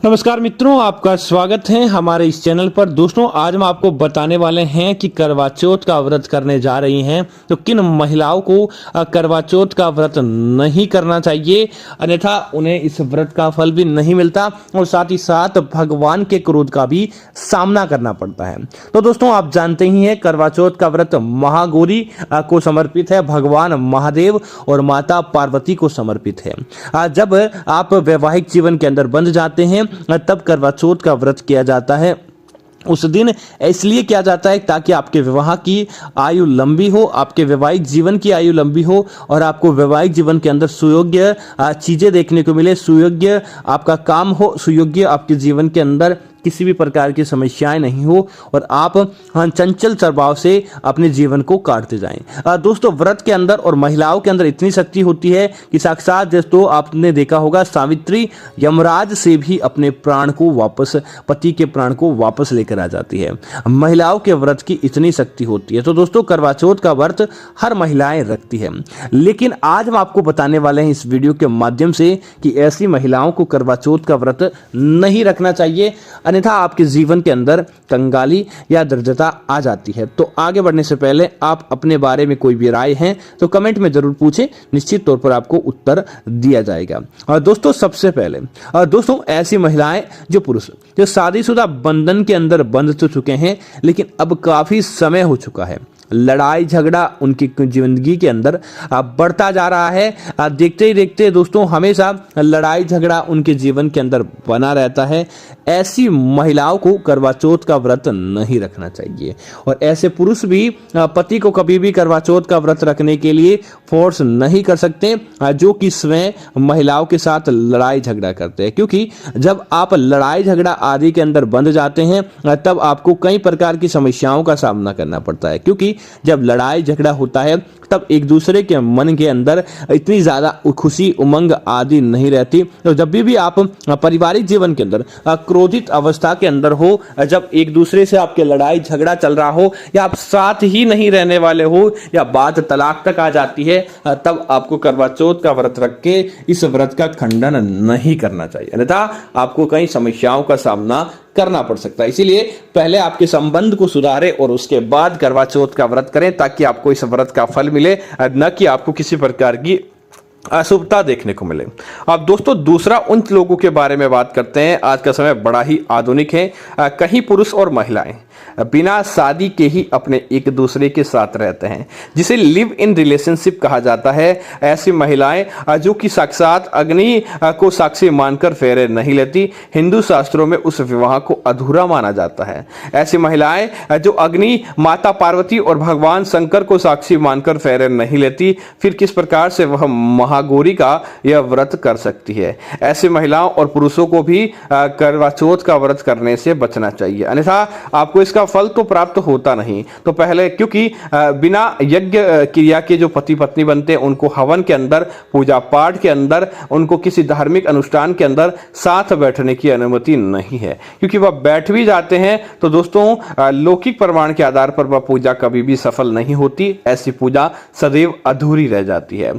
नमस्कार मित्रों, आपका स्वागत है हमारे इस चैनल पर। दोस्तों, आज हम आपको बताने वाले हैं कि करवा चौथ का व्रत करने जा रही हैं तो किन महिलाओं को करवा चौथ का व्रत नहीं करना चाहिए, अन्यथा उन्हें इस व्रत का फल भी नहीं मिलता और साथ ही साथ भगवान के क्रोध का भी सामना करना पड़ता है। तो दोस्तों, आप जानते ही हैं करवा चौथ का व्रत महागौरी को समर्पित है, भगवान महादेव और माता पार्वती को समर्पित है। जब आप वैवाहिक जीवन के अंदर बंध जाते हैं तब करवा चौथ का व्रत किया जाता है। उस दिन इसलिए किया जाता है ताकि आपके विवाह की आयु लंबी हो, आपके वैवाहिक जीवन की आयु लंबी हो और आपको वैवाहिक जीवन के अंदर सुयोग्य चीजें देखने को मिले, सुयोग्य आपका काम हो, सुयोग्य आपके जीवन के अंदर किसी भी प्रकार की समस्याएं नहीं हो और आप चंचल स्वभाव से अपने जीवन को काटते जाएं। दोस्तों, व्रत के अंदर और महिलाओं के अंदर इतनी शक्ति होती है कि साक्षात दोस्तों आपने देखा होगा सावित्री यमराज से भी अपने प्राण को वापस, पति के प्राण को वापस लेकर आ जाती है। महिलाओं के व्रत की इतनी शक्ति होती है। तो दोस्तों, करवा चौथ का व्रत हर महिलाएं रखती है, लेकिन आज हम आपको बताने वाले हैं इस वीडियो के माध्यम से कि ऐसी महिलाओं को करवा चौथ का व्रत नहीं रखना चाहिए, अन्यथा आपके जीवन के अंदर कंगाली या दरिद्रता आ जाती है। तो आगे बढ़ने से पहले आप अपने बारे में कोई भी राय है तो कमेंट में जरूर पूछें, निश्चित तौर पर आपको उत्तर दिया जाएगा। और दोस्तों, सबसे पहले दोस्तों ऐसी महिलाएं जो पुरुष जो शादीशुदा बंधन के अंदर बंध तो चुके हैं लेकिन अब काफी समय हो चुका है, लड़ाई झगड़ा उनकी जिंदगी के अंदर बढ़ता जा रहा है। देखते ही देखते दोस्तों हमेशा लड़ाई झगड़ा उनके जीवन के अंदर बना रहता है। ऐसी महिलाओं को करवा चौथ का व्रत नहीं रखना चाहिए और ऐसे पुरुष भी पति को कभी भी करवा चौथ का व्रत रखने के लिए फोर्स नहीं कर सकते जो कि स्वयं महिलाओं के साथ लड़ाई झगड़ा करते हैं, क्योंकि जब आप लड़ाई झगड़ा आदि के अंदर बंध जाते हैं तब आपको कई प्रकार की समस्याओं का सामना करना पड़ता है, क्योंकि जब लड़ाई झगड़ा होता है तब एक दूसरे के मन के अंदर इतनी ज्यादा खुशी उमंग आदि नहीं रहती। तो जब भी आप पारिवारिक जीवन के अंदर क्रोधित अवस्था के अंदर हो, जब एक दूसरे से आपके लड़ाई झगड़ा चल रहा हो या आप साथ ही नहीं रहने वाले हो या बात तलाक तक आ जाती है, तब आपको करवा चौथ का व्रत रख के इस व्रत का खंडन नहीं करना चाहिए, अन्यथा आपको कई समस्याओं का सामना करना पड़ सकता है। इसीलिए पहले आपके संबंध को सुधारें और उसके बाद करवा चौथ का व्रत करें ताकि आपको इस व्रत का फल मिले, न कि आपको किसी प्रकार की अशुभता देखने को मिले। अब दोस्तों, दूसरा उन लोगों के बारे में बात करते हैं। आज का समय बड़ा ही आधुनिक है। कहीं पुरुष और महिलाएं बिना शादी के ही अपने एक दूसरे के साथ रहते हैं, जिसे लिव इन रिलेशनशिप कहा जाता है। ऐसी महिलाएं जो कि साक्षात अग्नि को साक्षी मानकर फेरे नहीं लेती, हिंदू शास्त्रों में उस विवाह को अधूरा माना जाता है। ऐसी महिलाएं जो अग्नि, माता पार्वती और भगवान शंकर को साक्षी मानकर फेरे नहीं लेती, फिर किस प्रकार से वह महागौरी का यह व्रत कर सकती है। ऐसी महिलाओं और पुरुषों को भी करवा चौथ का व्रत करने से बचना चाहिए, अन्यथा आपको इसका फल तो प्राप्त होता नहीं। तो पहले, क्योंकि बिना यज्ञ क्रिया के जो पति पत्नी बनते हैं उनको हवन के अंदर, पूजा पाठ के अंदर, उनको किसी धार्मिक अनुष्ठान के अंदर साथ बैठने की अनुमति नहीं है, क्योंकि वह बैठ भी जाते हैं तो दोस्तों लौकिक प्रमाण के आधार पर वह पूजा कभी भी सफल नहीं होती। ऐसी पूजा सदैव अधूरी रह जाती है।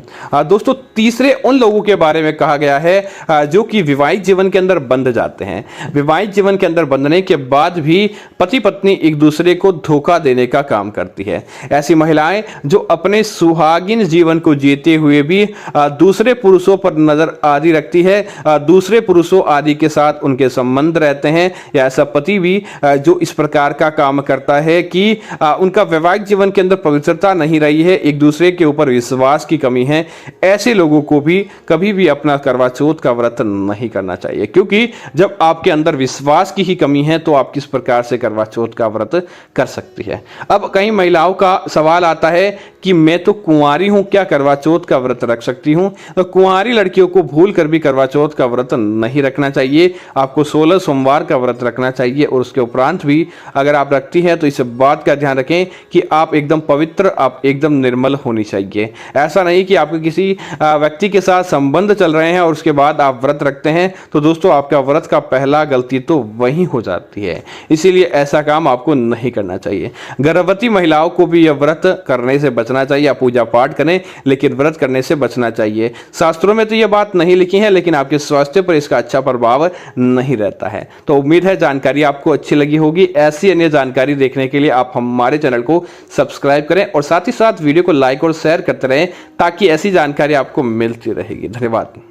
दोस्तों, तीसरे उन लोगों के बारे में कहा गया है जो कि विवाहित जीवन के अंदर बंध जाते हैं। विवाहित जीवन के अंदर बंधने के बाद भी पति पत्नी एक दूसरे को धोखा देने का काम करती है। ऐसी महिलाएं जो अपने सुहागिन जीवन को जीते हुए भी दूसरे पुरुषों पर नजर आदि रखती है, दूसरे पुरुषों आदि के साथ उनके संबंध रहते हैं, या ऐसा पति भी जो इस प्रकार का काम करता है कि उनका वैवाहिक जीवन के अंदर पवित्रता नहीं रही है, एक दूसरे के ऊपर विश्वास की कमी है, ऐसे लोगों को भी कभी भी अपना करवा चौथ का व्रत नहीं करना चाहिए, क्योंकि जब आपके अंदर विश्वास की ही कमी है तो आप किस प्रकार से करवा चौथ का व्रत कर सकती है। अब कई महिलाओं का सवाल आता है कि मैं तो कुंवारी हूं, क्या करवा चौथ का व्रत रख सकती हूं? तो कुंवारी लड़कियों को भूल कर भी करवा चौथ का व्रत नहीं रखना चाहिए। आपको 16 सोमवार का व्रत रखना चाहिए और उसके उपरांत भी अगर आप रखती हैं तो इस बात का ध्यान रखें कि आप एकदम पवित्र, आप एकदम निर्मल होनी चाहिए। ऐसा नहीं कि आपके किसी व्यक्ति के साथ संबंध चल रहे हैं और उसके बाद आप व्रत रखते हैं, तो दोस्तों आपका व्रत का पहला गलती तो वही हो जाती है। इसीलिए ऐसा काम आपको नहीं करना चाहिए। गर्भवती महिलाओं को भी यह व्रत करने से बचना चाहिए। आप पूजा पाठ करें लेकिन व्रत करने से बचना चाहिए। शास्त्रों में तो यह बात नहीं लिखी है, लेकिन आपके स्वास्थ्य पर इसका अच्छा प्रभाव नहीं रहता है। तो उम्मीद है जानकारी आपको अच्छी लगी होगी। ऐसी अन्य जानकारी देखने के लिए आप हमारे चैनल को सब्सक्राइब करें और साथ ही साथ वीडियो को लाइक और शेयर करते रहें ताकि ऐसी जानकारी आपको मिलती रहेगी। धन्यवाद।